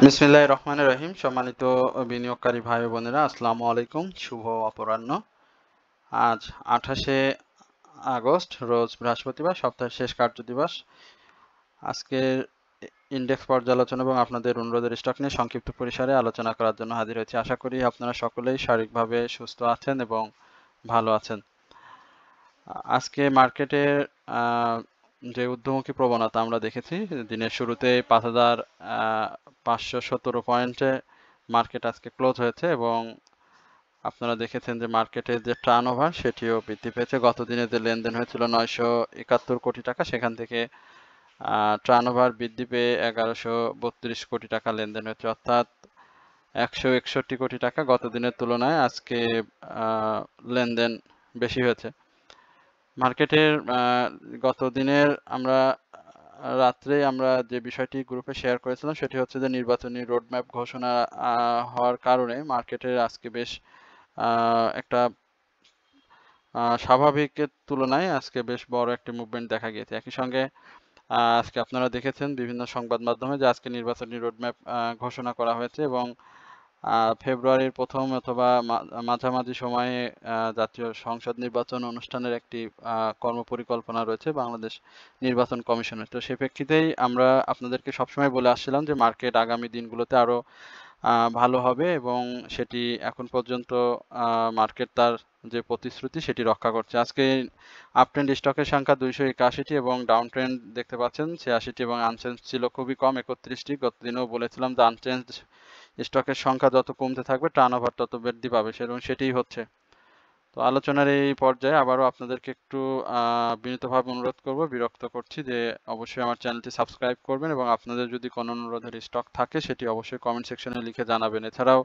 বিসমিল্লাহির রহমানির রহিম। সম্মানিত বিনিয়োগকারী ভাই ও বোনেরা, আসসালামু আলাইকুম। শুভ অপরাহ্ন। আজ 28শে আগস্ট, রোজ বৃহস্পতিবার, সপ্তাহের শেষ কার্যদিবস। আজকের ইন্ডেক্স পর্যালোচনা এবং আপনাদের অনুরোধের স্টক নিয়ে সংক্ষিপ্ত পরিসরে আলোচনা করার জন্য হাজির হয়েছি। আশা করি আপনারা সকলেই শারীরিকভাবে সুস্থ আছেন এবং ভালো আছেন। আজকে মার্কেটের যে ঊর্ধ্বমুখী প্রবণতা আমরা দেখেছি, দিনের শুরুতে 5,517 পয়েন্টে মার্কেট আজকে ক্লোজ হয়েছে এবং আপনারা দেখেছেন যে মার্কেটের যে টার্নওভার সেটিও বৃদ্ধি পেয়েছে। গত দিনে যে লেনদেন হয়েছিল 971 কোটি টাকা, সেখান থেকে টার্নওভার বৃদ্ধি পেয়ে 1132 কোটি টাকা লেনদেন হয়েছে, অর্থাৎ 161 কোটি টাকা গত দিনের তুলনায় আজকে লেনদেন বেশি হয়েছে। মার্কেটের গত দিনের রাত্রে আমরা যে বিষয়টি গ্রুপে শেয়ার করেছিলাম সেটি হচ্ছে যে নির্বাচনী রোডম্যাপ ঘোষণা হওয়ার কারণে মার্কেটের আজকে বেশ একটা স্বাভাবিকের তুলনায় আজকে বেশ বড় একটি মুভমেন্ট দেখা গিয়েছে। একই সঙ্গে আজকে আপনারা দেখেছেন বিভিন্ন সংবাদ মাধ্যমে যে আজকে নির্বাচনী রোডম্যাপ ঘোষণা করা হয়েছে এবং ফেব্রুয়ারির প্রথম অথবা মাঝামাঝি সময়ে জাতীয় সংসদ নির্বাচন অনুষ্ঠানের একটি কর্মপরিকল্পনা রয়েছে বাংলাদেশ নির্বাচন কমিশনের। তো সেই প্রেক্ষিতেই আমরা আপনাদেরকে সবসময় বলে আসছিলাম যে মার্কেট আগামী দিনগুলোতে আরো ভালো হবে এবং সেটি এখন পর্যন্ত মার্কেট তার যে প্রতিশ্রুতি সেটি রক্ষা করছে। আজকে আপট্রেন্ড স্টকের সংখ্যা 281টি এবং ডাউন ট্রেন্ড দেখতে পাচ্ছেন 86টি এবং আনচেঞ্জ ছিল খুবই কম 31টি। গত দিনেও বলেছিলাম যে আনচেঞ্জ স্টকের সংখ্যা যত কমতে থাকবে টার্নওভার তত বৃদ্ধি পাবে, এবং সেটিই হচ্ছে। তো আলোচনার এই পর্যায়ে আবারও আপনাদেরকে একটু বিনীতভাবে অনুরোধ করব, বিরক্ত করছি যে অবশ্যই আমার চ্যানেলটি সাবস্ক্রাইব করবেন এবং আপনাদের যদি কোনো অনুরোধের স্টক থাকে সেটি অবশ্যই কমেন্ট সেকশনে লিখে জানাবেন। এছাড়াও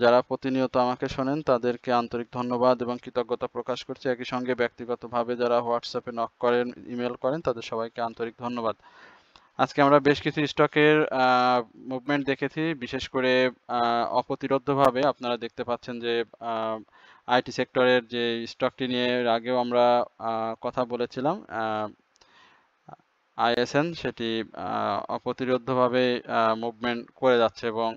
যারা প্রতিনিয়ত আমাকে শোনেন তাদেরকে আন্তরিক ধন্যবাদ এবং কৃতজ্ঞতা প্রকাশ করছি। একই সঙ্গে ব্যক্তিগতভাবে যারা হোয়াটসঅ্যাপে নক করেন, ইমেল করেন, তাদের সবাইকে আন্তরিক ধন্যবাদ। আজকে আমরা বেশ কিছু স্টকের মুভমেন্ট দেখেছি, বিশেষ করে অপ্রতিরোধ্যভাবে আপনারা দেখতে পাচ্ছেন যে আইটি সেক্টরের যে স্টকটি নিয়ে এর আগেও আমরা কথা বলেছিলাম, আইএসএন, সেটি অপ্রতিরোধ্যভাবে মুভমেন্ট করে যাচ্ছে এবং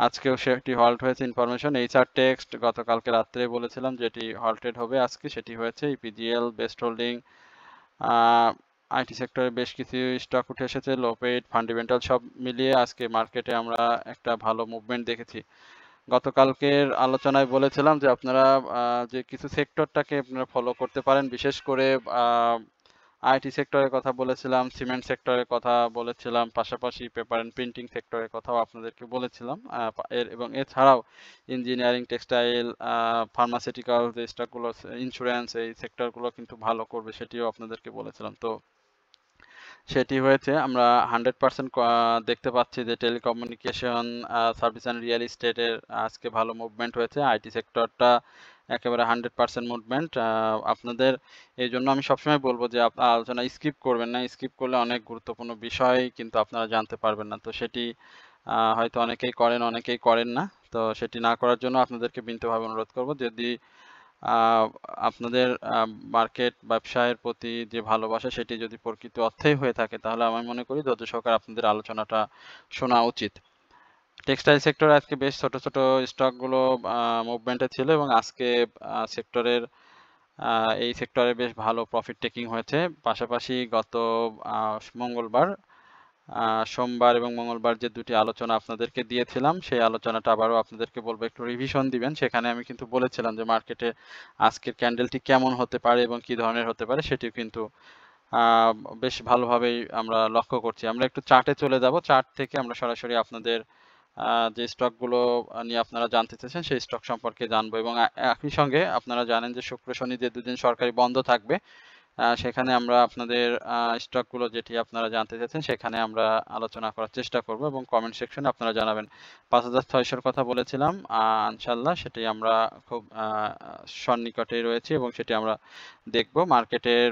আজকেও সেটি হল্ট হয়েছে। ইনফরমেশন এইচআর টেক্সট গতকালকে রাত্রে বলেছিলাম যেটি হল্টেড হবে, আজকে সেটি হয়েছে। ইপিজিএল, বেস্ট হোল্ডিং, আইটি সেক্টরে বেশ কিছু স্টক উঠে এসেছে। লোপেট, ফান্ডামেন্টাল সব মিলিয়ে আজকে মার্কেটে আমরা একটা ভালো মুভমেন্ট দেখেছি। গতকালকের আলোচনায় বলেছিলাম যে আপনারা যে কিছু সেক্টরটাকে আপনারা ফলো করতে পারেন, বিশেষ করে আইটি সেক্টরের কথা বলেছিলাম, সিমেন্ট সেক্টরের কথা বলেছিলাম, পাশাপাশি পেপার অ্যান্ড প্রিন্টিং সেক্টরের কথাও আপনাদেরকে বলেছিলাম, এবং এছাড়াও ইঞ্জিনিয়ারিং, টেক্সটাইল, ফার্মাসিউটিক্যাল যে স্টকগুলো, ইন্স্যুরেন্স, এই সেক্টরগুলো কিন্তু ভালো করবে সেটিও আপনাদেরকে বলেছিলাম। তো সেটি হয়েছে। আমরা 100% দেখতে পাচ্ছি যে টেলিকমিউনিকেশন, সার্ভিস অ্যান্ড রিয়েল এস্টেটের আজকে ভালো মুভমেন্ট হয়েছে। আইটি সেক্টরটা একেবারে 100% মুভমেন্ট। আপনাদের এই জন্য আমি সবসময় বলবো যে আপনারা আলোচনা স্কিপ করবেন না। স্কিপ করলে অনেক গুরুত্বপূর্ণ বিষয় কিন্তু আপনারা জানতে পারবেন না। তো সেটি হয়তো অনেকেই করেন, অনেকেই করেন না। তো সেটি না করার জন্য আপনাদেরকে বিনীতভাবে অনুরোধ করব, যদি আপনাদের মার্কেট ব্যবসায়ের প্রতি যে ভালোবাসা সেটি যদি প্রকৃত অর্থেই হয়ে থাকে তাহলে আমি মনে করি ধৈর্য সহকারে আপনাদের আলোচনাটা শোনা উচিত। টেক্সটাইল সেক্টর আজকে বেশ ছোট ছোট স্টকগুলো মুভমেন্টে ছিল এবং আজকে সেক্টরের এই সেক্টরে বেশ ভালো প্রফিট টেকিং হয়েছে। পাশাপাশি গত মঙ্গলবার, সোমবার এবং মঙ্গলবার যে দুটি আলোচনা আপনাদেরকে দিয়েছিলাম সেই আলোচনাটা আবারও আপনাদেরকে বলবো একটু রিভিশন দিবেন। সেখানে আমি কিন্তু বলেছিলাম যে মার্কেটে আজকের ক্যান্ডেলটি কেমন হতে পারে এবং কি ধরনের হতে পারে, সেটিও কিন্তু বেশ ভালোভাবেই আমরা লক্ষ্য করছি। আমরা একটু চার্টে চলে যাব, চার্ট থেকে আমরা সরাসরি আপনাদের যে স্টকগুলো নিয়ে আপনারা জানতে চেয়েছেন সেই স্টক সম্পর্কে জানবো এবং একই সঙ্গে আপনারা জানেন যে শুক্র শনি যে দুদিন সরকারি বন্ধ থাকবে, সেখানে আমরা আপনাদের স্টকগুলো যেটি আপনারা জানতে চাচ্ছেন সেখানে আমরা আলোচনা করার চেষ্টা করব এবং কমেন্ট সেকশনে আপনারা জানাবেন। 5,600-র কথা বলেছিলাম, ইনশাল্লাহ সেটি আমরা খুব সন্নিকটেই রয়েছি এবং সেটি আমরা দেখব। মার্কেটের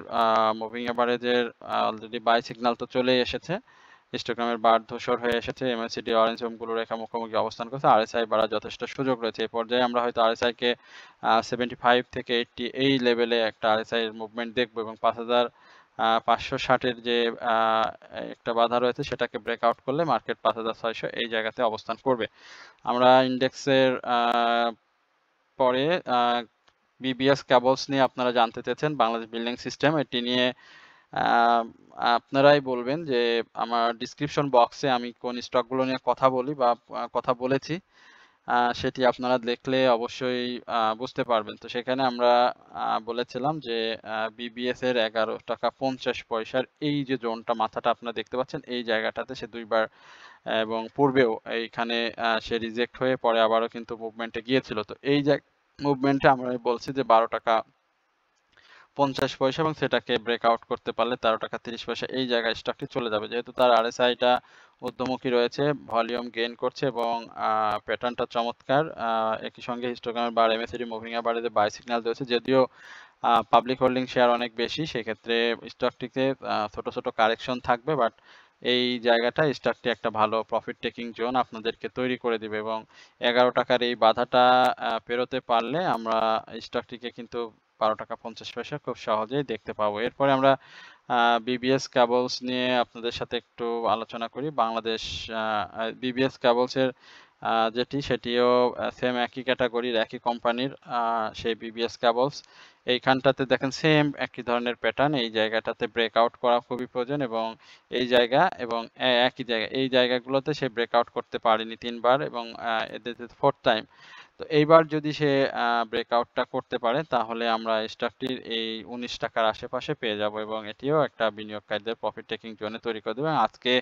মুভিং এভারেজের অলরেডি বাই সিগন্যাল তো চলেই এসেছে, হিস্টোগ্রামের বার ধূসর হয়ে এসেছে, এমএসিডি অরেঞ্জ হোমগুলো রেখা মুখোমুখি অবস্থান করছে, আরএসআই বাড়ার যথেষ্ট সুযোগ রয়েছে। এই পর্যায়ে আমরা হয়তো আরএসআই কে 75 থেকে 80 এই লেভেলে একটা আরএসআই এর মুভমেন্ট দেখবো এবং 5,000 560-এর যে আহ, একটা বাধা রয়েছে সেটাকে ব্রেকআউট করলে মার্কেট 5600 এই জায়গাতে অবস্থান করবে। আমরা ইন্ডেক্সের পরে বিবিএস কেবলস নিয়ে আপনারা জানতে চেয়েছেন, বাংলাদেশ বিল্ডিং সিস্টেম, এটি নিয়ে আহ, আপনারাই বলবেন যে আমার ডিসক্রিপশন বক্সে আমি কোন স্টকগুলো নিয়ে কথা বলি বা কথা বলেছি, সেটি আপনারা দেখলে অবশ্যই বুঝতে পারবেন। তো সেখানে আমরা বলেছিলাম যে বিবিএস এর 11 টাকা 50 পয়সার এই যে জোনটা, মাথাটা আপনারা দেখতে পাচ্ছেন, এই জায়গাটাতে সে দুইবার এবং পূর্বেও এইখানে সে রিজেক্ট হয়ে পরে আবারও কিন্তু মুভমেন্টে গিয়েছিল। তো এই মুভমেন্টে আমরা বলছি যে 12 টাকা 50 পয়সা এবং সেটাকে ব্রেকআউট করতে পারলে 13 টাকা 30 পয়সা এই জায়গায় স্টকটি চলে যাবে। যেহেতু তার আরএসআইটা ঊর্ধ্বমুখী রয়েছে, ভলিউম গেইন করছে এবং প্যাটার্নটা চমৎকার, একই সঙ্গে হিস্টোগ্রামের বার, এমএসিডি মুভিং অ্যাভারেজে বাই সিগন্যাল রয়েছে। যদিও পাবলিক হোল্ডিং শেয়ার অনেক বেশি, সেক্ষেত্রে স্টকটিতে ছোট ছোট কারেকশন থাকবে, বাট এই জায়গাটা স্টকটি একটা ভালো প্রফিট টেকিং জোন আপনাদেরকে তৈরি করে দিবে এবং 11 টাকার এই বাধাটা পেরোতে পারলে আমরা স্টকটিকে কিন্তু 12 টাকা 50 পয়সা খুব সহজেই দেখতে পাবো। এরপরে আমরা বিবিএস কেবলস নিয়ে আপনাদের সাথে একটু আলোচনা করি। বাংলাদেশ বিবিএস কেবলসের যেটি, সেটিও সেম একই ক্যাটাগরির একই কোম্পানির, সেই বিবিএস কেবলস। এইখানটাতে দেখেন সেম একই ধরনের প্যাটার্ন, এই জায়গাটাতে ব্রেকআউট করা খুবই প্রয়োজন এবং এই জায়গা এবং একই জায়গা, এই জায়গাগুলোতে সে ব্রেকআউট করতে পারেনি 3বার এবং এদের 4th টাইম। তো এইবার যদি সে ব্রেকআউটটা করতে পারে তাহলে আমরা স্টকটির এই 19 টাকার আশেপাশে পেয়ে যাব এবং এটিও একটা বিনিয়োগকারীদের প্রফিট টেকিং জোনে তৈরি করে দেবে। আজকে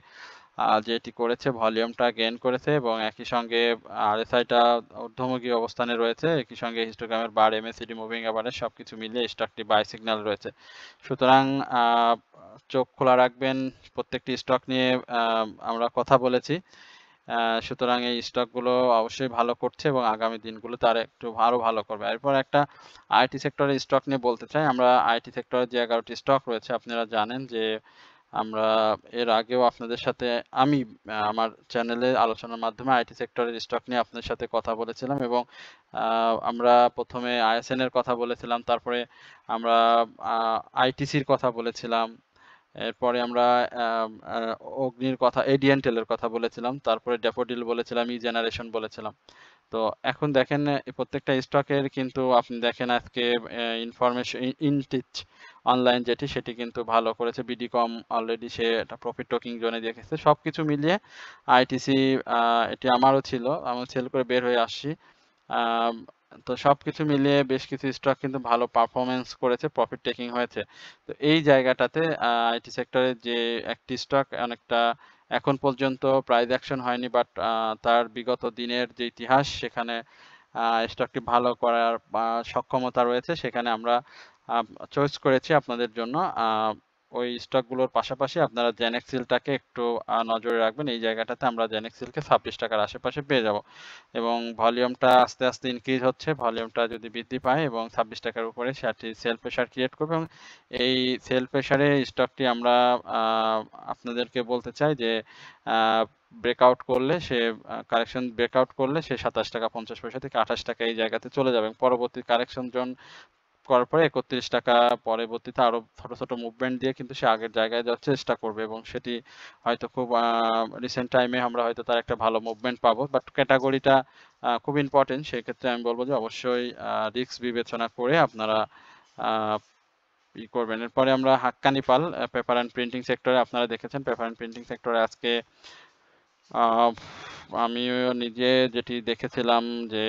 যেটি করেছে, ভলিউমটা গেইন করেছে এবং একই সঙ্গে আরএসআইটা ঊর্ধ্বমুখী অবস্থানে রয়েছে, একই সঙ্গে হিস্টোগ্রামের বার, এমএসিডি মুভিং অ্যাভারেজ সবকিছু মিলিয়ে স্টকটি বাই সিগন্যাল রয়েছে। সুতরাং চোখ খোলা রাখবেন, প্রত্যেকটি স্টক নিয়ে আমরা কথা বলেছি। সুতরাং এই স্টকগুলো অবশ্যই ভালো করছে এবং আগামী দিনগুলোতে আর একটু আরো ভালো করবে। এরপর একটা আইটি সেক্টরের স্টক নিয়ে বলতে চাই। আমরা আইটি সেক্টরের যে 11টি স্টক রয়েছে, আপনারা জানেন যে আমরা এর আগেও আপনাদের সাথে আমি আমার চ্যানেলে আলোচনার মাধ্যমে আইটি সেক্টরের স্টক নিয়ে আপনাদের সাথে কথা বলেছিলাম এবং আমরা প্রথমে আইএসএন এর কথা বলেছিলাম, তারপরে আমরা আইটিসির কথা বলেছিলাম, এরপরে আমরা অগ্নির কথা, এডিএনটেল এর কথা বলেছিলাম, তারপরে ড্যাফোডিল বলেছিলাম, ই জেনারেশন বলেছিলাম। তো এখন দেখেন এই প্রত্যেকটা স্টকের কিন্তু আপনি দেখেন আজকে ইনফরমেশন ইনটিচ অনলাইন যেটি, সেটি কিন্তু ভালো করেছে। বিডিকম অলরেডি সে একটা প্রফিট টোকিং জোনে দেখেছে। সবকিছু মিলিয়ে আইটিসি, এটি আমারও ছিল, আমি সেল করে বের হয়ে আসছি। আম, তো সবকিছু মিলিয়ে বেশ কিছু স্টক কিন্তু ভালো পারফরমেন্স করেছে, প্রফিট টেকিং হয়েছে। তো এই জায়গাটাতে আইটি সেক্টরের যে একটি স্টক অনেকটা এখন পর্যন্ত প্রাইস অ্যাকশন হয়নি, বাট তার বিগত দিনের যে ইতিহাস, সেখানে স্টকটি ভালো করার সক্ষমতা রয়েছে, সেখানে আমরা চয়েস করেছি আপনাদের জন্য। ওই স্টকগুলোর পাশাপাশি আপনারা জেনেক্সিলটাকে একটু নজরে রাখবেন। এই জায়গাটাতে আমরা জেনেক্সিলকে 26 টাকার আশেপাশে পেয়ে যাব এবং ভলিউমটা আস্তে আস্তে ইনক্রিজ হচ্ছে। ভলিউমটা যদি বৃদ্ধি পায় এবং 26 টাকার উপরে, সেটি সেল প্রেশার ক্রিয়েট করবে এবং এই সেল প্রেশারে স্টকটি আমরা আপনাদেরকে বলতে চাই যে ব্রেকআউট করলে সে কারেকশন ব্রেকআউট করলে সে 27 টাকা 50 পয়সা থেকে 28 টাকা এই জায়গাতে চলে যাবে। পরবর্তী কারেকশন জোন করার পরে 31 টাকা, পরবর্তীতে আরো ছোট ছোট মুভমেন্ট দিয়ে কিন্তু সে আগের জায়গায় যাওয়ার চেষ্টা করবে এবং সেটি হয়তো খুব রিসেন্ট টাইমে আমরা হয়তো তার একটা ভালো মুভমেন্ট পাবো, বাট ক্যাটাগরিটা খুব ইম্পর্টেন্ট। সেক্ষেত্রে আমি বলবো যে অবশ্যই রিস্ক বিবেচনা করে আপনারা ই করবেন। এরপরে আমরা হাক্কানি পাল, পেপার অ্যান্ড প্রিন্টিং সেক্টরে, আপনারা দেখেছেন পেপার অ্যান্ড প্রিন্টিং সেক্টরে আজকে আমিও নিজে যেটি দেখেছিলাম যে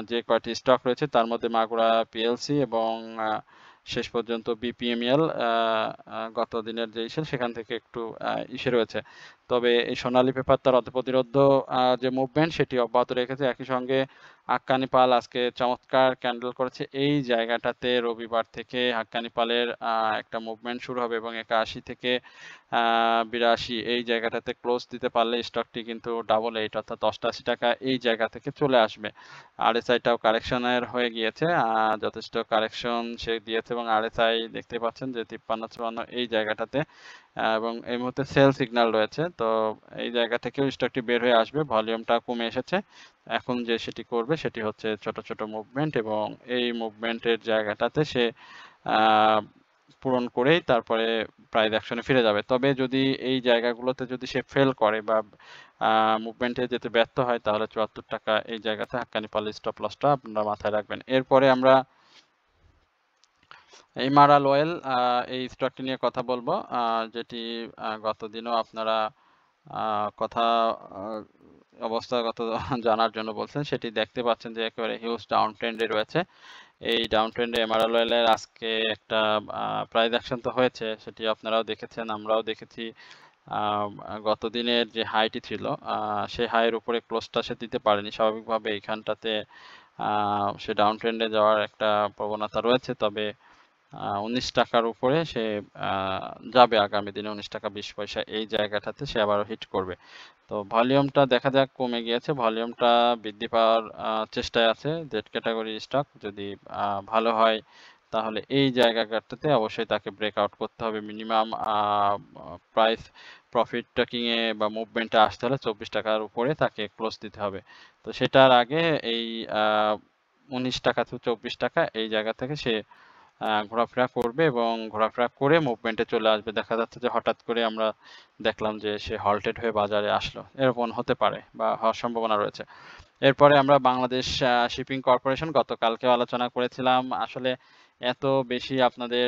যে কয়টি স্টক রয়েছে তার মধ্যে মাগুরা পিএলসি এবং শেষ পর্যন্ত বিপিএমএল গত দিনের যে ইস্যু, সেখান থেকে একটু ইসে রয়েছে। তবে এই সোনালী পেপার তার অতিপ্রতিরোধ্য যে মুভমেন্ট, সেটি অব্যাহত রেখেছে। একই সঙ্গে হাক্কানি পাল আজকে চমৎকার ক্যান্ডেল করেছে। এই জায়গাটাতে রবিবার থেকে হাক্কানি পালের একটা মুভমেন্ট শুরু হবে এবং 81 থেকে 82 এই জায়গাটাতে ক্লোজ দিতে পারলে স্টকটি কিন্তু ডাবল এইট অর্থাৎ 88 টাকা এই জায়গা থেকে চলে আসবে। আরএসআইটাও কারেকশনের হয়ে গিয়েছে, যথেষ্ট কারেকশন সে দিয়েছে এবং আরএসআই দেখতে পাচ্ছেন যে 53-54 এই জায়গাটাতে, এবং এই মুহূর্তে সেল সিগন্যাল রয়েছে। তো এই জায়গা থেকেও স্টকটি বের হয়ে আসবে, ভলিউমটা কমে এসেছে। এখন যে সেটি করবে সেটি হচ্ছে ছোট ছোট মুভমেন্ট এবং এই মুভমেন্টের জায়গাটাতে সে পূরণ করেই তারপরে প্রাইস অ্যাকশনে ফিরে যাবে। তবে যদি এই জায়গাগুলোতে যদি সে ফেল করে বা মুভমেন্টে যেতে ব্যর্থ হয় তাহলে ৳৭৪ এই জায়গাতে হাক্কানি পারলে স্টপ লসটা আপনারা মাথায় রাখবেন। এরপরে আমরা এমআরএল অয়েল এই স্টকটি নিয়ে কথা বলবো, যেটি গতদিনও আপনারা কথা আ অবস্থাগত জানার জন্য বলছেন। সেটি দেখতে পাচ্ছেন যে একেবারে হিউজ ডাউন ট্রেন্ডে রয়েছে। এই ডাউন ট্রেন্ডে এমআরএল অয়েলের আজকে একটা প্রাইস অ্যাকশন তো হয়েছে, সেটি আপনারাও দেখেছেন, আমরাও দেখেছি। আ গতদিনের যে হাইটি ছিল, সেই হাইয়ের উপরে ক্লোজটা সে দিতে পারেনি। স্বাভাবিকভাবে এইখানটাতে আ সে ডাউন ট্রেন্ডে যাওয়ার একটা প্রবণতা রয়েছে। তবে ৳১৯ র উপরে সে আ যাবে আগামী দিনে ৳১৯.২০ এই জায়গাটাতে সে আবারও হিট করবে। তো ভলিউমটা দেখা যাক কমে গিয়েছে। ভলিউমটা বৃদ্ধি পাওয়ার চেষ্টায় আছে জেড ক্যাটেগরি স্টক। যদি ভালো হয় তাহলে এই জায়গাটাতে অবশ্যই তাকে ব্রেকআউট করতে হবে। মিনিমাম প্রাইস প্রফিট ট্র্যাকিং এ বা মুভমেন্টে আসতে হলে ৳২৪ র উপরে তাকে ক্লোজ দিতে হবে। তো সেটার আগে এই আ ৳১৯ থেকে ৳২৪ এই জায়গা থেকে সে ঘোরাফেরা করবে এবং ঘোরাফেরা করে মুভমেন্টে চলে আসবে। দেখা যাচ্ছে যে হঠাৎ করে আমরা দেখলাম যে সে হল্টেড হয়ে বাজারে আসলো। এরকম হতে পারে বা হওয়ার সম্ভাবনা রয়েছে। এরপরে আমরা বাংলাদেশ শিপিং কর্পোরেশন গতকালকেও আলোচনা করেছিলাম। আসলে এত বেশি আপনাদের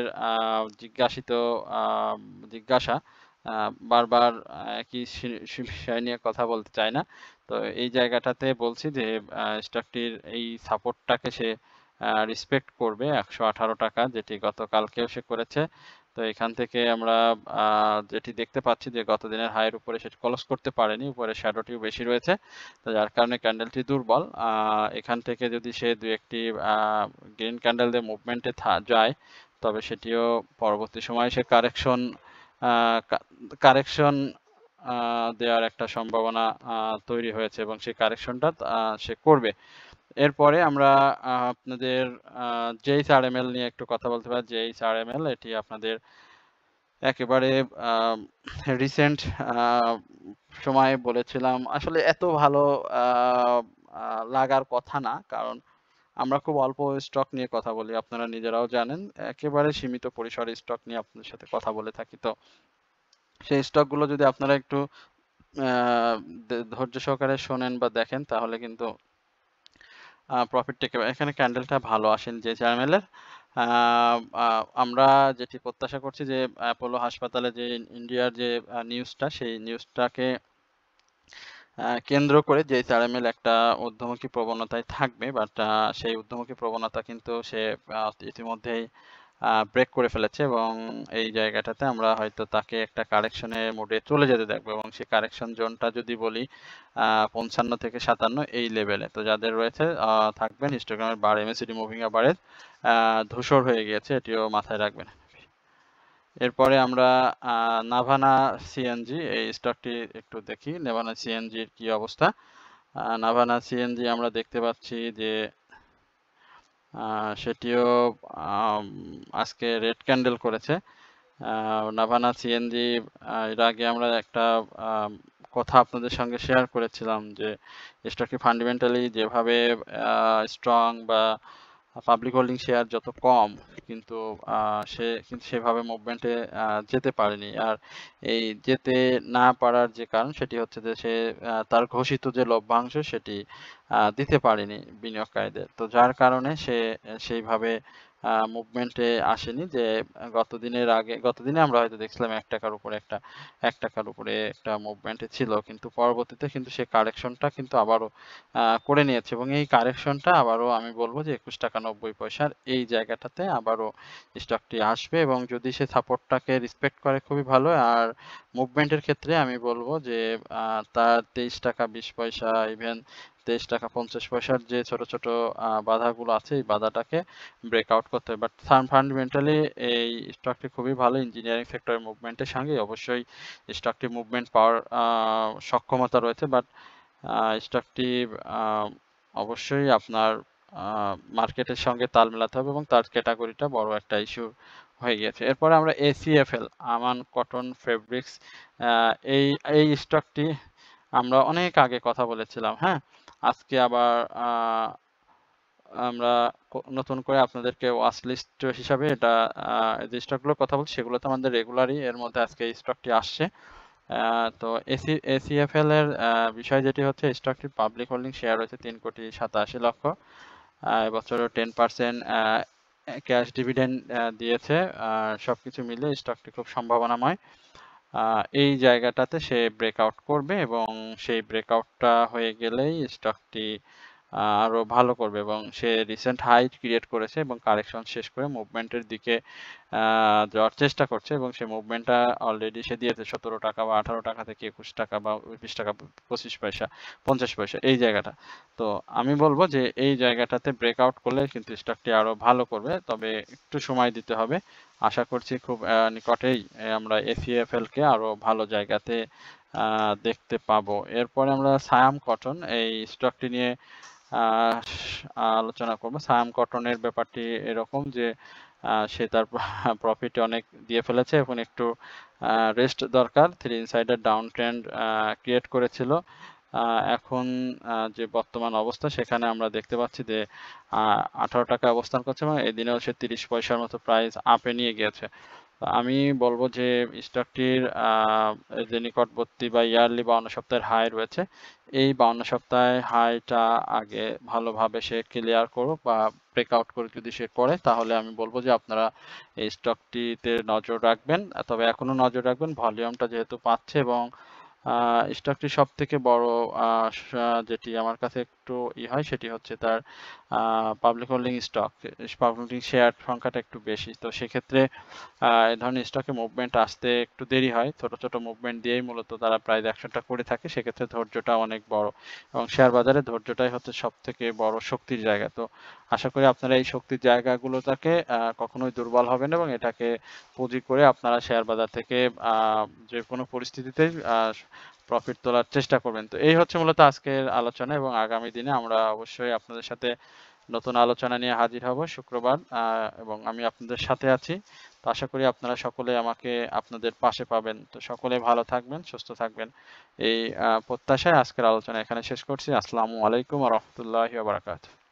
জিজ্ঞাসিত আ জিজ্ঞাসা আ বারবার একই বিষয় নিয়ে কথা বলতে চাই না। তো এই জায়গাটাতে বলছি যে স্টকটির এই সাপোর্টটাকে সে রেসপেক্ট করবে ৳১১৮ যেটি গতকালকেও সে করেছে। তো এখান থেকে আমরা আ যেটি দেখতে পাচ্ছি যে গতদিনের হাইয়ের উপরে সেটি ক্লোজ করতে পারেনি। উপরে শ্যাডোটিও বেশি রয়েছে। তো যার কারণে ক্যান্ডেলটি দুর্বল। এখান থেকে যদি সে ২-১ টি আ গ্রিন ক্যান্ডেল দিয়ে মুভমেন্টে যায়, তবে সেটিও পরবর্তী সময়ে সে কারেকশন আ কা কারেকশন আ দেওয়ার একটা সম্ভাবনা তৈরি হয়েছে এবং সেই কারেকশনটা সে করবে। এরপরে আমরা আপনাদের JSRML নিয়ে একটু কথা বলতে পারি। JSRML এটি আপনাদের একেবারে আম রিসেন্ট আ সময়ে বলেছিলাম। আসলে এত ভালো আ আ লাগার কথা না। কারণ আমরা খুব অল্প স্টক নিয়ে কথা বলি। আপনারা নিজেরাও জানেন। একেবারে সীমিত পরিসরে স্টক নিয়ে আপনাদের সাথে কথা বলে থাকি। তো সেই স্টকগুলো যদি আপনারা একটু আ ধৈর্য সহকারে শোনেন বা দেখেন তাহলে কিন্তু প্রফিট টেকে এখানে ক্যান্ডেলটা ভালো আসেনি যে চ্যানেলের। আ আ আমরা যেটি প্রত্যাশা করছি যে অ্যাপোলো হাসপাতালে যে ইন্ডিয়ার যে নিউজটা সেই নিউজটাকে কেন্দ্র করে যে চারামেল একটা ঊর্ধ্বমুখী প্রবণতায় থাকবে। বাট সেই ঊর্ধ্বমুখী প্রবণতা কিন্তু সে ইতিমধ্যেই ব্রেক করে ফেলেছে এবং এই জায়গাটাতে আমরা হয়তো তাকে একটা কারেকশনের মোডে চলে যেতে দেখবো এবং সেই কারেকশন জোনটা যদি বলি ৫৫ থেকে ৫৭ এই লেভেলে। তো যাদের রয়েছে থাকবেন হিস্টোগ্রামের বার MACD মুভিং এভারেজ ধূসর হয়ে গিয়েছে, এটিও মাথায় রাখবেন। এরপরে আমরা নাভানা সিএনজি এই স্টকটি একটু দেখি। নাভানা সিএনজির কি অবস্থা? নাভানা সিএনজি আমরা দেখতে পাচ্ছি যে সেটিও আম আজকে রেড ক্যান্ডেল করেছে। নাভানা সিএনজি এর আগে আমরা একটা কথা আপনাদের সঙ্গে শেয়ার করেছিলাম যে স্টকটি ফান্ডামেন্টালি যেভাবে স্ট্রং বা পাবলিক হোল্ডিং শেয়ার যত কম কিন্তু সে কিন্তু সেভাবে মুভমেন্টে যেতে পারেনি। আর এই যেতে না পারার যে কারণ সেটি হচ্ছে যে সে তার ঘোষিত যে লভ্যাংশ সেটি দিতে পারেনি বিনিয়োগকারীদের। তো যার কারণে সে সেইভাবে মুভমেন্টে আসেনি যে গতদিনে আমরা হয়তো দেখছিলাম ৳১ উপরে ৳১ উপরে একটা মুভমেন্টে ছিল। কিন্তু পরবর্তীতে কিন্তু সে কারেকশনটা কিন্তু আবারও করে নিয়েছে এবং এই কারেকশনটা আবারও আমি বলব যে ৳২১.৯০ এই জায়গাটাতে আবারও স্টকটি আসবে এবং যদি সে সাপোর্টটাকে রেসপেক্ট করে খুবই ভালো। আর মুভমেন্টের ক্ষেত্রে আমি বলব যে তার ৳২৩.২০ ইভেন ৳২৩.৫০ যে ছোট, ছোট বাধাগুলো আছে এই বাধাটাকে ব্রেকআউট করতে হবে। বাট ফান্ডামেন্টালি এই স্টকটি খুবই ভালো ইঞ্জিনিয়ারিং সেক্টরের মুভমেন্টের সঙ্গে অবশ্যই স্টকটি মুভমেন্ট পাওয়ার সক্ষমতা রয়েছে। বাট স্টকটি আ অবশ্যই আপনার মার্কেটের সঙ্গে তাল মেলাতে হবে এবং তার ক্যাটেগরিটা বড় একটা ইস্যু হয়ে গিয়েছে। এরপরে আমরা ACFL আমান কটন ফেব্রিক্স আ এই এই স্টকটি আমরা অনেক আগে কথা বলেছিলাম, হ্যাঁ? আজকে আবার আমরা নতুন করে আপনাদেরকে ওয়াচ লিস্ট হিসাবে এটা যে স্টকগুলোর কথা বলছি সেগুলো তো আমাদের রেগুলারই, এর মধ্যে আজকে এই স্টকটি আসছে। তো এসিএফএল এর বিষয় যেটি হচ্ছে, স্টকটির পাবলিক হোল্ডিং শেয়ার রয়েছে 3,87,00,000। এবছরও 10% ক্যাশ ডিভিডেন্ড দিয়েছে। সবকিছু মিলে স্টকটি খুব সম্ভাবনাময়। এই জায়গাটাতে সে ব্রেকআউট করবে এবং সেই ব্রেকআউটটা হয়ে গেলেই স্টকটি আরো ভালো করবে এবং সে রিসেন্ট হাই ক্রিয়েট করেছে এবং কারেকশন শেষ করে মুভমেন্টের দিকে যাওয়ার চেষ্টা করছে এবং সেই মুভমেন্টটা অলরেডি সে দিয়েছে 17 টাকা বা 18 টাকা থেকে 21 টাকা বা 20 টাকা 25 পয়সা 50 পয়সা এই জায়গাটা। তো আমি বলবো যে এই জায়গাটাতে ব্রেকআউট করলে কিন্তু স্টকটি আরো ভালো করবে, তবে একটু সময় দিতে হবে। আশা করছি খুব নিকটেই আমরা এসিএফএল কে আরো ভালো জায়গাতে দেখতে পাবো। এরপরে আমরা সায়াম কটন এই স্টকটি নিয়ে আলোচনা করব। সায়াম কটনের ব্যাপারটি এরকম যে সে তার প্রফিট অনেক দিয়ে ফেলেছে, এখন একটু রেস্ট দরকার। Three insider down trend create করেছিল। এখন যে বর্তমান অবস্থা সেখানে আমরা দেখতে পাচ্ছি যে 18 টাকা অবস্থান করছে এবং এদিনেও সে 30 পয়সার মতো প্রাইস আপে নিয়ে গিয়েছে। আমি বলবো যে স্টকটির যে নিকটবর্তী বা ইয়ারলি 52 সপ্তাহের হাই রয়েছে, এই 52 সপ্তাহে হাইটা আগে ভালোভাবে সে ক্লিয়ার করুক বা ব্রেকআউট করে যদি সে করে, তাহলে আমি বলবো যে আপনারা এই স্টকটিতে নজর রাখবেন। তবে এখনো নজর রাখবেন, ভলিউমটা যেহেতু পাচ্ছে এবং স্টকটি সব থেকে বড় যেটি আমার কাছে একটু হয় সেটি হচ্ছে তার public holding stock, public holding share সংখ্যাটা একটু বেশি। তো সেক্ষেত্রে এই ধরনের স্টকে মুভমেন্ট আসতে একটু দেরি হয়, ছোট ছোট মুভমেন্ট দিয়েই মূলত তারা প্রাইস অ্যাকশনটা করে থাকে। সেক্ষেত্রে ধৈর্যটা অনেক বড় এবং শেয়ার বাজারে ধৈর্যটাই হচ্ছে সব থেকে বড় শক্তির জায়গা। তো আশা করি আপনারা এই শক্তির জায়গাগুলোটাকে কখনোই দুর্বল হবেন এবং এটাকে পুঁজি করে আপনারা শেয়ার বাজার থেকে যে কোনো পরিস্থিতিতে প্রফিট তোলার চেষ্টা করবেন। তো এই হচ্ছে মূলত আজকের আলোচনা এবং আগামী দিনে আমরা অবশ্যই আপনাদের সাথে নতুন আলোচনা নিয়ে হাজির হব শুক্রবার, এবং আমি আপনাদের সাথে আছি। তো আশা করি আপনারা সকলে আমাকে আপনাদের পাশে পাবেন। তো সকলে ভালো থাকবেন, সুস্থ থাকবেন, এই প্রত্যাশায় আজকের আলোচনা এখানে শেষ করছি। আসসালামু আলাইকুম ওয়া রাহমাতুল্লাহি ওয়া বারাকাতুহু।